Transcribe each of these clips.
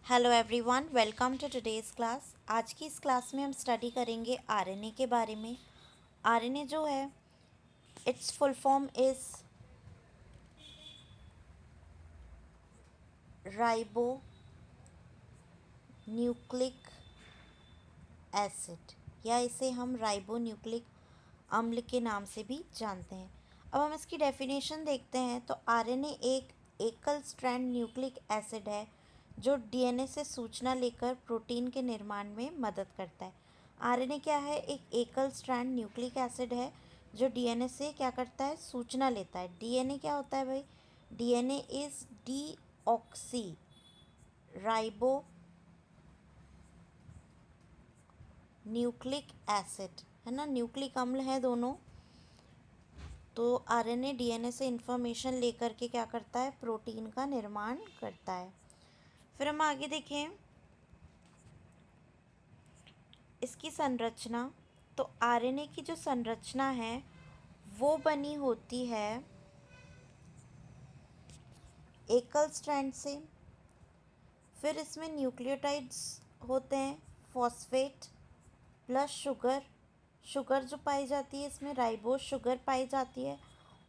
Hello everyone, welcome to today's class. आज की इस क्लास में हम स्टडी करेंगे आरएनए के बारे में। आरएनए जो है, it's full form is ribo nucleic acid, या इसे हम राइबो न्यूक्लिक अम्ल के नाम से भी जानते हैं। अब हम इसकी डेफिनेशन देखते हैं तो आरएनए एक एकल स्ट्रैंड न्यूक्लिक एसिड है जो डीएनए से सूचना लेकर प्रोटीन के निर्माण में मदद करता है। आरएनए क्या है? एक एकल स्ट्रैंड न्यूक्लिक एसिड है जो डीएनए से क्या करता है? सूचना लेता है। डीएनए क्या होता है भाई? DNA is deoxy ribo nucleic acid, है ना, न्यूक्लिक अम्ल है दोनों। तो आरएनए डीएनए से इंफॉर्मेशन लेकर के क्या करता है? प्रोटीन का निर्माण करता है। फिर हम आगे देखें इसकी संरचना। तो आरएनए की जो संरचना है वो बनी होती है एकल स्ट्रैंड से। फिर इसमें न्यूक्लियोटाइड्स होते हैं, फॉस्फेट प्लस शुगर। शुगर जो पाई जाती है इसमें राइबोज शुगर पाई जाती है,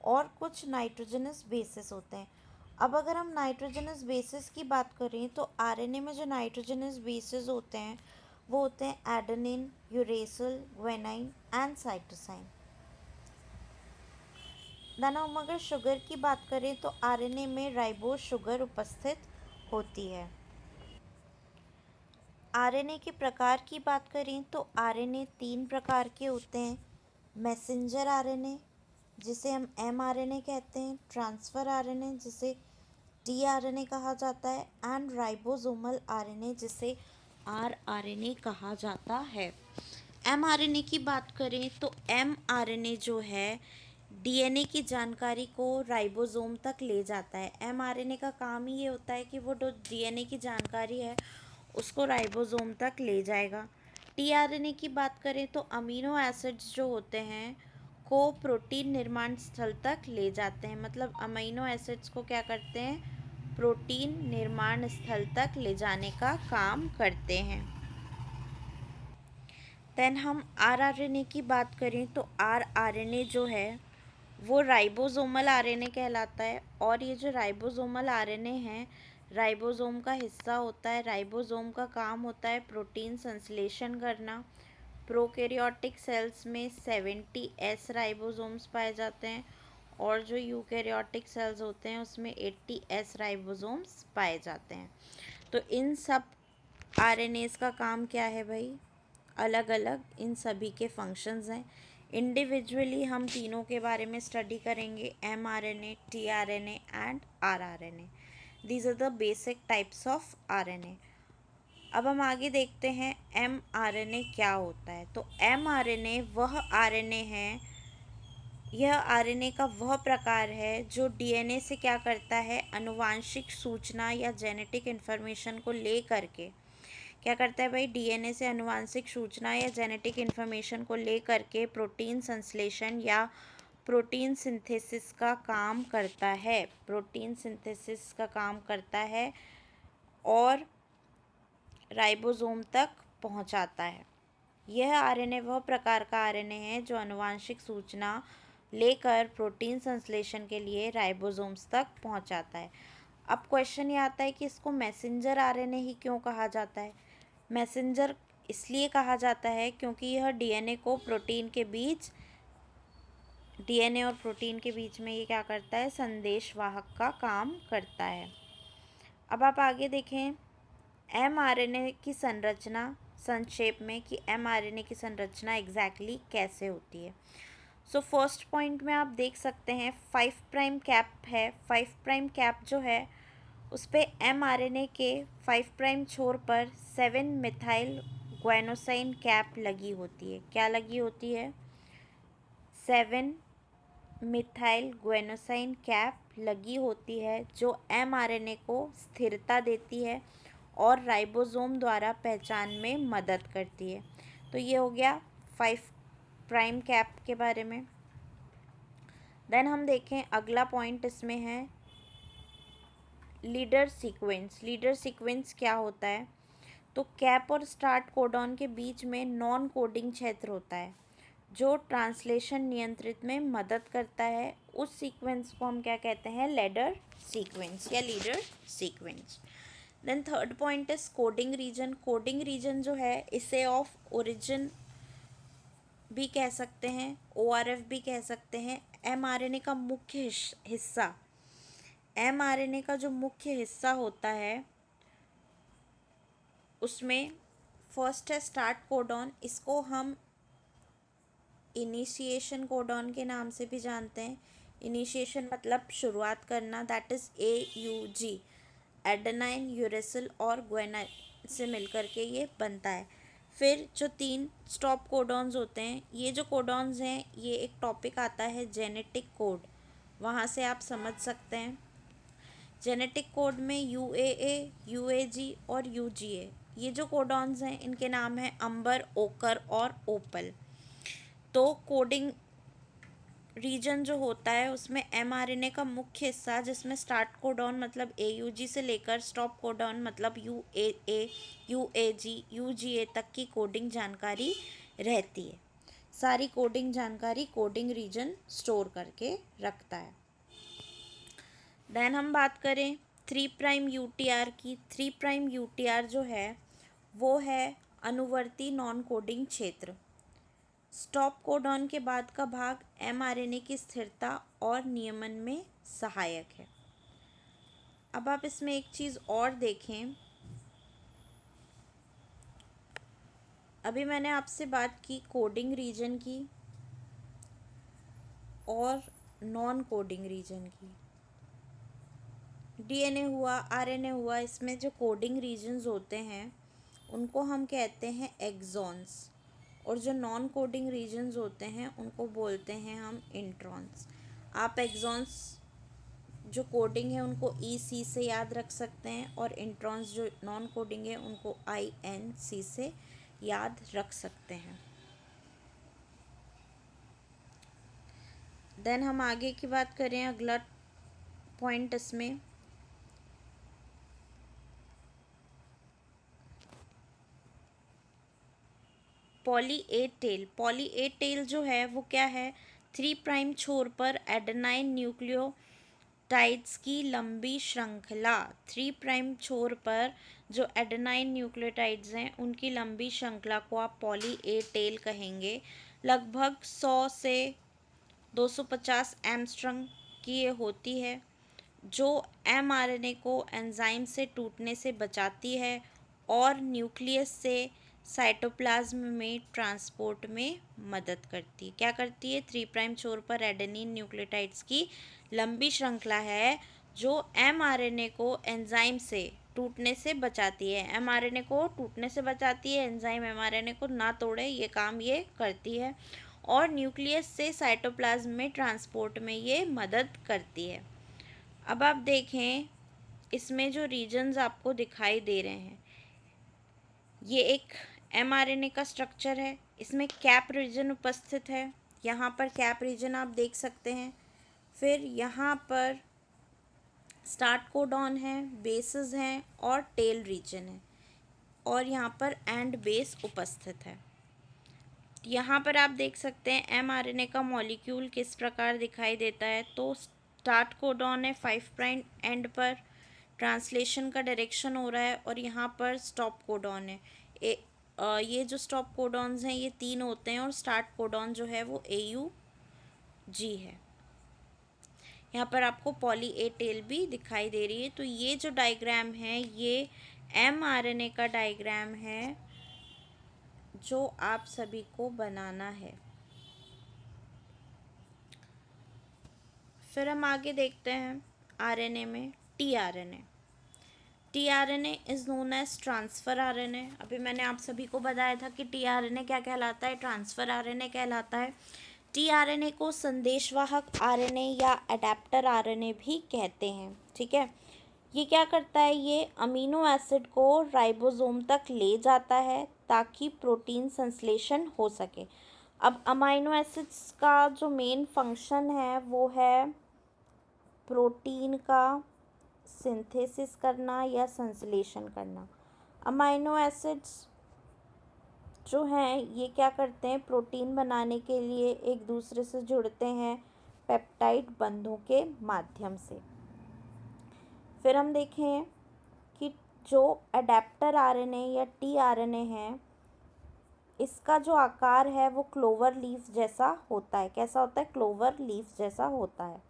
और कुछ नाइट्रोजनस बेसिस होते हैं। अब अगर हम नाइट्रोजनस बेसिस की बात करें तो आरएनए में जो नाइट्रोजनस बेसिस होते हैं वो होते हैं adenine, uracil, guanine and cytosine. Then हम अगर शुगर की बात करें तो आरएनए में राइबोज शुगर उपस्थित होती है। आरएनए के प्रकार की बात करें तो आरएनए 3 प्रकार के होते हैं। मैसेंजर आरएनए जिसे हम एमआरएनए कहते हैं, ट्रांसफ़र आरएनए जिसे टीआरएनए कहा जाता है, एंड राइबोसोमल आरएनए जिसे आरआरएनए कहा जाता है। एमआरएनए की बात करें तो एमआरएनए जो है डीएनए की जानकारी को राइबोसोम तक ले जाता है। एमआरएनए का काम ही ये होता है कि वो जो डीएनए की जानकारी है उसको राइबोसोम तक ले जाएगा। टीआरएनए की बात करें तो अमीनो एसिड्स जो होते हैं को प्रोटीन निर्माण स्थल तक ले जाते हैं। मतलब अमीनो एसिड्स को क्या करते हैं? प्रोटीन निर्माण स्थल तक ले जाने का काम करते हैं। देन हम आरआरएनए की बात करें तो आरआरएनए जो है वो राइबोसोमल आरएनए कहलाता है। और ये जो राइबोसोमल आरएनए है राइबोसोम का हिस्सा होता है। राइबोसोम का काम होता है प्रोटीन संश्लेषण करना। प्रोकैरियोटिक सेल्स में 70S राइबोसोम्स पाए जाते हैं, और जो यूकैरियोटिक सेल्स होते हैं उसमें 80S राइबोसोम्स पाए जाते हैं। तो इन सब आरएनएस का काम क्या है भाई? अलग अलग इन सभी के फंक्शंस हैं। इंडिविजुअली हम तीनों के बारे में स्टडी करेंगे, mRNA, tRNA and rRNA. These are the basic types of RNA. अब हम आगे देखते हैं एमआरएनए क्या होता है। तो एमआरएनए वह आरएनए है, यह आरएनए का वह प्रकार है जो डीएनए से क्या करता है? आनुवांशिक सूचना या जेनेटिक इन्फॉर्मेशन को ले करके क्या करता है भाई? डीएनए से आनुवांशिक सूचना या जेनेटिक इन्फॉर्मेशन को ले करके प्रोटीन संश्लेषण या प्रोटीन सिंथेसिस का काम करता है। प्रोटीन सिंथेसिस का काम करता है और राइबोसोम तक पहुंचाता है। यह आरएनए वह प्रकार का आरएनए है जो आनुवांशिक सूचना लेकर प्रोटीन संश्लेषण के लिए राइबोसोम्स तक पहुंचाता है। अब क्वेश्चन ये आता है कि इसको मैसेंजर आरएनए ही क्यों कहा जाता है? मैसेंजर इसलिए कहा जाता है क्योंकि यह डीएनए और प्रोटीन के बीच में ये क्या करता है? संदेशवाहक का काम करता है। अब आप आगे देखें एमआरएनए की संरचना संक्षेप में, कि एमआरएनए की संरचना एग्जैक्टली कैसे होती है। सो फर्स्ट पॉइंट में आप देख सकते हैं 5 प्राइम कैप है। 5 प्राइम कैप जो है उस पर एमआरएनए के 5 प्राइम छोर पर 7 मिथाइल ग्वानोसाइन कैप लगी होती है। क्या लगी होती है? 7 मिथाइल ग्वानोसाइन कैप लगी होती है जो एमआरएनए को स्थिरता देती है और राइबोसोम द्वारा पहचान में मदद करती है। तो ये हो गया 5 प्राइम कैप के बारे में। देन हम देखें अगला पॉइंट इसमें है लीडर सीक्वेंस। लीडर सीक्वेंस क्या होता है? तो कैप और स्टार्ट कोडॉन के बीच में नॉन कोडिंग क्षेत्र होता है जो ट्रांसलेशन नियंत्रित में मदद करता है। उस सीक्वेंस को हम क्या कहते हैं? लैडर सीक्वेंस या leader sequence. Then third point is coding region. Coding region जो है इसे ऑफ ओरिजिन भी कह सकते हैं, ORF भी कह सकते हैं। mRNA का मुख्य हिस्सा, mRNA का जो मुख्य हिस्सा होता है उसमें फर्स्ट है स्टार्ट कोडॉन। इसको हम इनिशिएशन कोडॉन के नाम से भी जानते हैं। इनिशिएशन मतलब शुरुआत करना, that is AUG, adenine, uracil और ग्वानिन से मिलकर के ये बनता है। फिर जो 3 स्टॉप कोडॉन्स होते हैं, ये जो कोडॉन्स हैं ये एक टॉपिक आता है जेनेटिक कोड, वहाँ से आप समझ सकते हैं। जेनेटिक कोड में UAA, UAG और UGA, ये जो कोडॉन्स हैं इनके नाम हैं अंबर, ओकर और ओपल। तो कोडिंग रीजन जो होता है उसमें mRNA का मुख्य हिस्सा जिसमें स्टार्ट कोडॉन मतलब AUG से लेकर स्टॉप कोडॉन मतलब UAA, UAG, UGA तक की कोडिंग जानकारी रहती है। सारी कोडिंग जानकारी कोडिंग रीजन स्टोर करके रखता है। देन हम बात करें 3' UTR की। 3' UTR जो है वो है अनुवर्ती नॉन कोडिंग क्षेत्र। स्टॉप कोडॉन के बाद का भाग mRNA की स्थिरता और नियमन में सहायक है। अब आप इसमें एक चीज़ और देखें, अभी मैंने आपसे बात की कोडिंग रीजन की और नॉन कोडिंग रीजन की। DNA हुआ, RNA हुआ, इसमें जो कोडिंग रीजन्स होते हैं उनको हम कहते हैं एक्सॉन्स, और जो नॉन कोडिंग रीजन्स होते हैं उनको बोलते हैं हम इंट्रॉन्स। आप एक्सॉन्स जो कोडिंग है उनको EC से याद रख सकते हैं और इंट्रॉन्स जो नॉन कोडिंग है उनको INC से याद रख सकते हैं। देन हम आगे की बात करें, अगला पॉइंट इसमें poly A tail. Poly A tail जो है वो क्या है? 3' छोर पर एडेनाइन न्यूक्लियोटाइड्स की लंबी श्रृंखला। 3' छोर पर जो एडेनाइन न्यूक्लियोटाइड्स हैं उनकी लंबी श्रृंखला को आप पॉली ए टेल कहेंगे। लगभग 100 से 250 एंगस्ट्रॉम की ये होती है जो mRNA को एंजाइम से टूटने से बचाती है और न्यूक्लियस से साइटोप्लाज्म में ट्रांसपोर्ट में मदद करती है। क्या करती है? 3' छोर पर एडेनिन न्यूक्लियोटाइड्स की लंबी श्रृंखला है जो mRNA को एंजाइम से टूटने से बचाती है। mRNA को टूटने से बचाती है, एंजाइम mRNA को ना तोड़े, ये काम ये करती है, और न्यूक्लियस से साइटोप्लाज्म में ट्रांसपोर्ट में ये मदद करती है। अब आप देखें इसमें जो रीजन्स आपको दिखाई दे रहे हैं, ये एक mRNA का स्ट्रक्चर है। इसमें कैप रीजन उपस्थित है, यहाँ पर कैप रीजन आप देख सकते हैं। फिर यहाँ पर स्टार्ट कोडॉन है, बेसेस हैं और टेल रीजन है, और यहाँ पर एंड बेस उपस्थित है। यहाँ पर आप देख सकते हैं mRNA का मॉलिक्यूल किस प्रकार दिखाई देता है। तो स्टार्ट कोडॉन है 5' एंड पर, ट्रांसलेशन का डायरेक्शन हो रहा है, और यहाँ पर स्टॉप कोडॉन है। ये जो स्टॉप कोडॉन्स हैं ये 3 होते हैं, और स्टार्ट कोडॉन जो है वो AUG है। यहाँ पर आपको पॉली ए टेल भी दिखाई दे रही है। तो ये जो डायग्राम है ये mRNA का डायग्राम है जो आप सभी को बनाना है। फिर हम आगे देखते हैं RNA में tRNA। tRNA is known as transfer RNA। अभी मैंने आप सभी को बताया था कि tRNA क्या कहलाता है? ट्रांसफ़र RNA कहलाता है। tRNA को संदेशवाहक RNA या अडेप्टर RNA भी कहते हैं, ठीक है। ये क्या करता है? ये अमीनो एसिड को राइबोसोम तक ले जाता है ताकि प्रोटीन संश्लेषण हो सके। अब अमीनो एसिड्स का जो मेन फंक्शन है वो है प्रोटीन का सिंथेसिस करना या संश्लेषण करना। अमाइनो एसिड्स जो हैं ये क्या करते हैं, प्रोटीन बनाने के लिए एक दूसरे से जुड़ते हैं पेप्टाइड बंधों के माध्यम से। फिर हम देखें कि जो एडेप्टर आरएनए या टीआरएनए है, इसका जो आकार है वो क्लोवर लीफ जैसा होता है। कैसा होता है? क्लोवर लीफ जैसा होता है।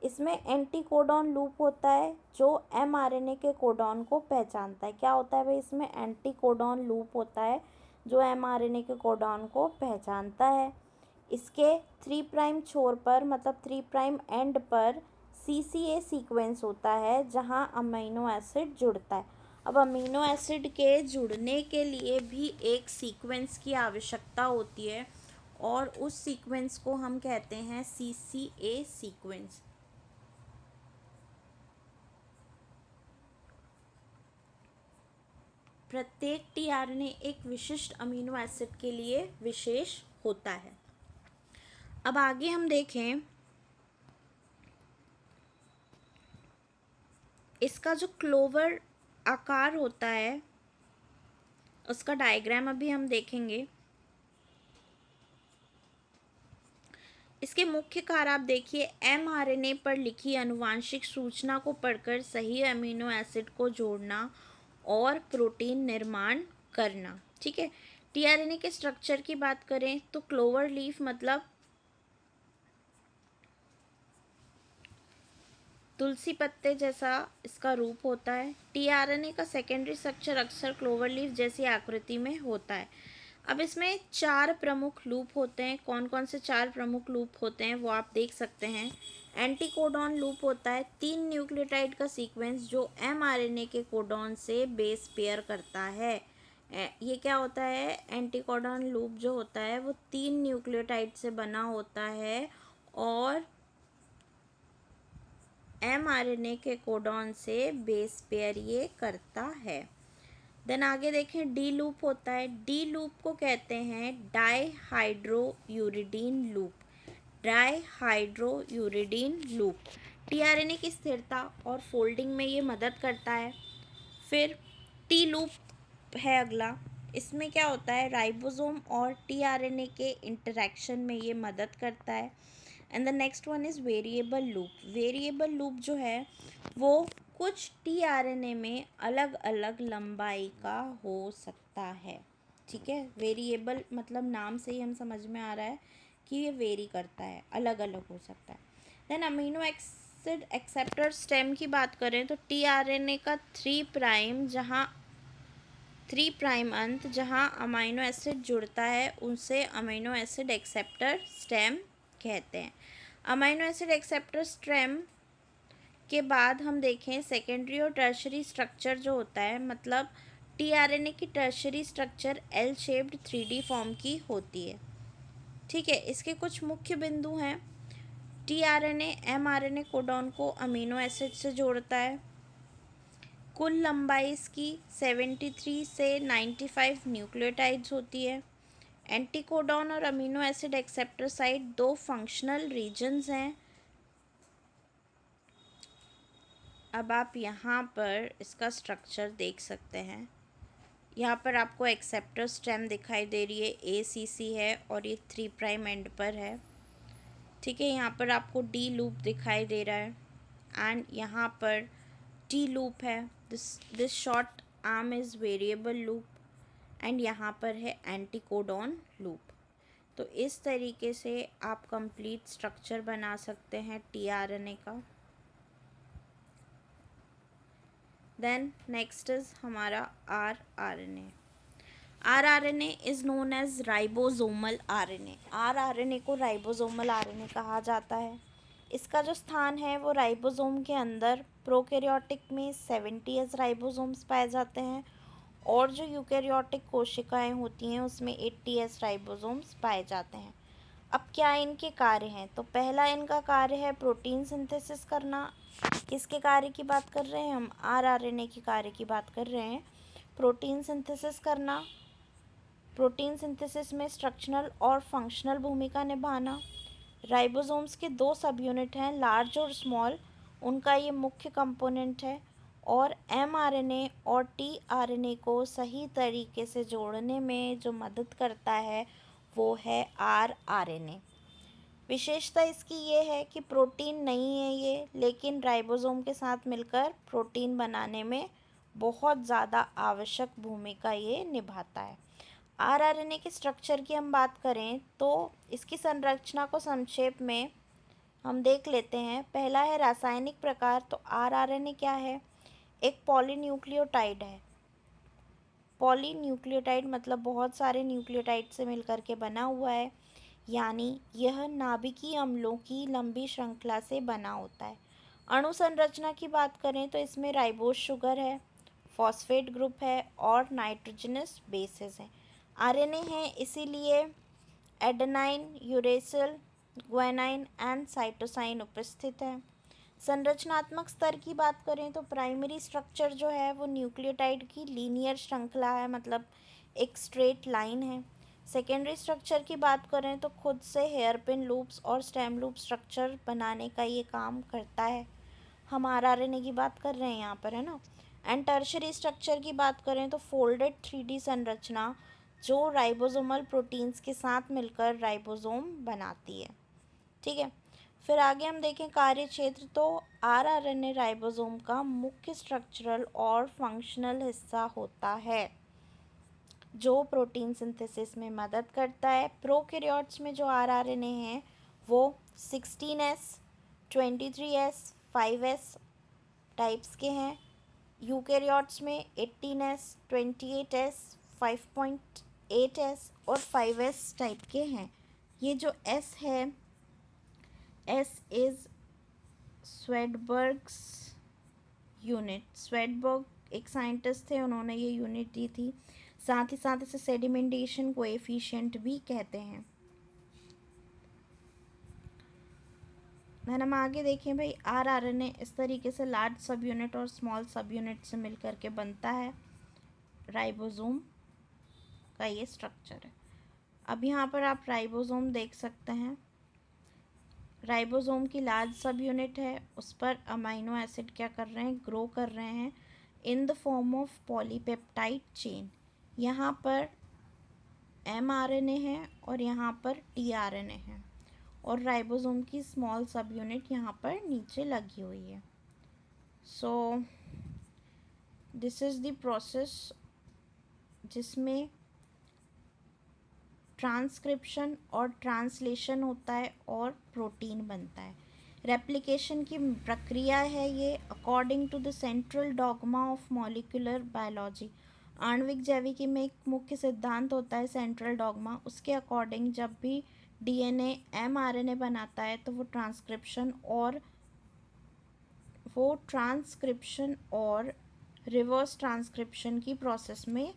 इसमें एंटीकोडॉन लूप होता है जो एमआरएनए के कोडॉन को पहचानता है। क्या होता है भाई? इसमें एंटीकोडॉन लूप होता है जो एमआरएनए के कोडॉन को पहचानता है। इसके 3 प्राइम छोर पर, मतलब 3 प्राइम एंड पर सीसीए सीक्वेंस होता है जहां अमीनो एसिड जुड़ता है। अब अमीनो एसिड के जुड़ने के लिए भी एक सीक्वेंस की आवश्यकता होती है और उस सीक्वेंस को हम कहते हैं सीसीए सीक्वेंस। प्रत्येक टीआरएनए एक विशिष्ट अमीनो एसिड के लिए विशेष होता है। अब आगे हम देखें इसका जो क्लोवर आकार होता है उसका डायग्राम अभी हम देखेंगे। इसके मुख्य कार्य आप देखिए, एमआरएनए पर लिखी आनुवांशिक सूचना को पढ़कर सही अमीनो एसिड को जोड़ना और प्रोटीन निर्माण करना। ठीक है। टीआरएनए के स्ट्रक्चर की बात करें तो क्लोवर लीफ मतलब तुलसी पत्ते जैसा इसका रूप होता है। टीआरएनए का सेकेंडरी स्ट्रक्चर अक्सर क्लोवर लीफ जैसी आकृति में होता है। अब इसमें 4 प्रमुख लूप होते हैं। कौन कौन से 4 प्रमुख लूप होते हैं वो आप देख सकते हैं। एंटीकोडॉन लूप होता है 3 न्यूक्लियोटाइड का सीक्वेंस जो एमआरएनए के कोडॉन से बेस पेयर करता है। ये क्या होता है? एंटीकोडॉन लूप जो होता है वो 3 न्यूक्लियोटाइड से बना होता है और एमआरएनए के कोडॉन से बेस पेयर ये करता है। देन आगे देखें, डी लूप होता है। डी लूप को कहते हैं डाईहाइड्रोयूरिडीन लूप। डाईहाइड्रोयूरिडीन लूप टीआरएनए की स्थिरता और फोल्डिंग में ये मदद करता है। फिर टी लूप है अगला। इसमें क्या होता है? राइबोसोम और टीआरएनए के इंटरेक्शन में ये मदद करता है। And the next one is variable loop. Variable loop जो है वो कुछ टीआरएनए में अलग अलग लंबाई का हो सकता है। ठीक है। वेरिएबल मतलब नाम से ही हम समझ में आ रहा है कि ये वेरी करता है, अलग अलग हो सकता है। Then amino acid acceptor stem की बात करें तो टीआरएनए का 3 प्राइम अंत जहाँ अमीनो एसिड जुड़ता है उसे अमीनो एसिड एक्सेप्टर स्टेम कहते हैं। अमीनो एसिड एक्सेप्टर स्टेम के बाद हम देखें सेकेंडरी और टर्शरी स्ट्रक्चर जो होता है, मतलब टीआरएनए की tertiary structure L shaped 3D form की होती है। ठीक है। इसके कुछ मुख्य बिंदु हैं। टीआरएनए एमआरएनए कोडॉन को अमीनो एसिड से जोड़ता है। कुल लंबाई इसकी 73 से 95 न्यूक्लियोटाइड्स होती है। एंटीकोडॉन और amino acid acceptor site 2 functional regions हैं। अब आप यहाँ पर इसका स्ट्रक्चर देख सकते हैं। यहाँ पर आपको एक्सेप्टर स्टेम दिखाई दे रही है, ACC है और ये 3 प्राइम एंड पर है। ठीक है। यहाँ पर आपको डी लूप दिखाई दे रहा है एंड यहाँ पर टी लूप है। This short arm is variable loop and यहाँ पर है एंटीकोडॉन लूप। तो इस तरीके से आप कंप्लीट स्ट्रक्चर बना सकते हैं टीआरएनए का। देन नेक्स्ट इज हमारा rRNA. RRNA is known as ribosomal RNA. RRNA को राइबोसोमल आरएनए कहा जाता है। इसका जो स्थान है वो राइबोसोम के अंदर प्रोकैरियोटिक में 70s राइबोसोम्स पाए जाते हैं और जो यूकैरियोटिक कोशिकाएं होती हैं उसमें 80s राइबोसोम्स पाए जाते हैं। अब क्या इनके कार्य हैं? तो पहला इनका कार्य है प्रोटीन सिंथेसिस करना। किसके कार्य की बात कर रहे हैं हम? आरआरएनए के कार्य की बात कर रहे हैं। प्रोटीन सिंथेसिस करना। प्रोटीन सिंथेसिस में स्ट्रक्चरल और फंक्शनल भूमिका निभाना। राइबोसोम्स के 2 सब यूनिट हैं, लार्ज और स्मॉल, उनका ये मुख्य कंपोनेंट है। और mRNA और tRNA को सही तरीके से जोड़ने में जो मदद करता है वो है rRNA। विशेषता इसकी ये है कि प्रोटीन नहीं है ये, लेकिन राइबोसोम के साथ मिलकर प्रोटीन बनाने में बहुत ज़्यादा आवश्यक भूमिका ये निभाता है। आरआरएनए के स्ट्रक्चर की हम बात करें तो इसकी संरचना को संक्षेप में हम देख लेते हैं। पहला है रासायनिक प्रकार। तो आरआरएनए क्या है? एक पॉलीन्यूक्लियोटाइड है। पॉलीन्यूक्लियोटाइड मतलब बहुत सारे न्यूक्लियोटाइड से मिलकर के बना हुआ है, यानी यह नाभिकीय अम्लों की लंबी श्रृंखला से बना होता है। अणु संरचना की बात करें तो इसमें राइबोस शुगर है, फॉस्फेट ग्रुप है और नाइट्रोजनस बेसेस हैं। आरएनए है, इसीलिए adenine, uracil, guanine and cytosine उपस्थित है। संरचनात्मक स्तर की बात करें तो प्राइमरी स्ट्रक्चर जो है वो न्यूक्लियोटाइड की लीनियर श्रृंखला है, मतलब एक स्ट्रेट लाइन है। सेकेंडरी स्ट्रक्चर की बात करें तो खुद से हेयरपिन लूप्स और स्टेम लूप स्ट्रक्चर बनाने का ये काम करता है। हम आरआरएनए की बात कर रहे हैं यहाँ पर, है ना। एंड टर्शरी स्ट्रक्चर की बात करें तो फोल्डेड 3D संरचना जो राइबोसोमल प्रोटीन्स के साथ मिलकर राइबोसोम बनाती है। ठीक है, फिर आगे हम देखें कार्य क्षेत्र। तो आरआरएनए राइबोसोम का मुख्य स्ट्रक्चरल और फंक्शनल हिस्सा होता है जो प्रोटीन सिंथेसिस में मदद करता है। प्रोकैरियोट्स में जो आरआरएनए हैं वो 16S, 23S, 5S टाइप्स के हैं। यूकैरियोट्स में 18S, 28S, 5.8S और 5S टाइप के हैं। ये जो S है, S इज़ स्वेडबर्ग्स यूनिट। स्वेडबर्ग एक साइंटिस्ट थे, उन्होंने ये यूनिट दी थी। साथ ही साथ इसे सेडिमेंटेशन कोएफिशिएंट भी कहते हैं। हम आगे देखें भाई, आरआरएनए इस तरीके से लार्ज सब यूनिट और स्मॉल सब यूनिट से मिलकर के बनता है राइबोसोम का ये स्ट्रक्चर है। अब यहाँ पर आप राइबोसोम देख सकते हैं। राइबोसोम की लार्ज सब यूनिट है, उस पर अमीनो एसिड क्या कर रहे हैं, ग्रो कर रहे हैं in the form of polypeptide chain. यहाँ पर mRNA है और यहाँ पर tRNA है और राइबोसोम की स्मॉल सब यूनिट यहाँ पर नीचे लगी हुई है। So this is the process जिसमें ट्रांसक्रिप्शन और ट्रांसलेशन होता है और प्रोटीन बनता है। रेप्लिकेशन की प्रक्रिया है ये according to the central dogma of molecular biology. आणविक जैविकी में एक मुख्य सिद्धांत होता है सेंट्रल डॉगमा, उसके अकॉर्डिंग जब भी डीएनए mRNA बनाता है तो वो ट्रांसक्रिप्शन और रिवर्स ट्रांसक्रिप्शन की प्रोसेस में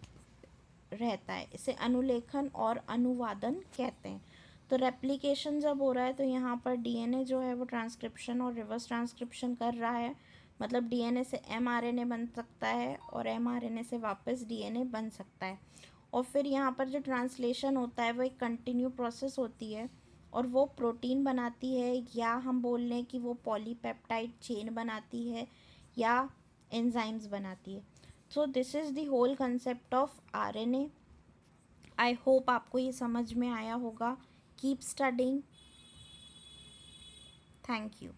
रहता है। इसे अनुलेखन और अनुवादन कहते हैं। तो रेप्लिकेशन जब हो रहा है तो यहाँ पर डीएनए जो है वो ट्रांसक्रिप्शन और रिवर्स ट्रांसक्रिप्शन कर रहा है, मतलब डीएनए से mRNA बन सकता है और mRNA से वापस डीएनए बन सकता है। और फिर यहाँ पर जो ट्रांसलेशन होता है वो एक कंटिन्यू प्रोसेस होती है और वो प्रोटीन बनाती है, या हम बोल लें कि वो पॉलीपेप्टाइड चेन बनाती है या एंजाइम्स बनाती है। So this is the whole concept of RNA. I hope आपको ये समझ में आया होगा। Keep studying. Thank you.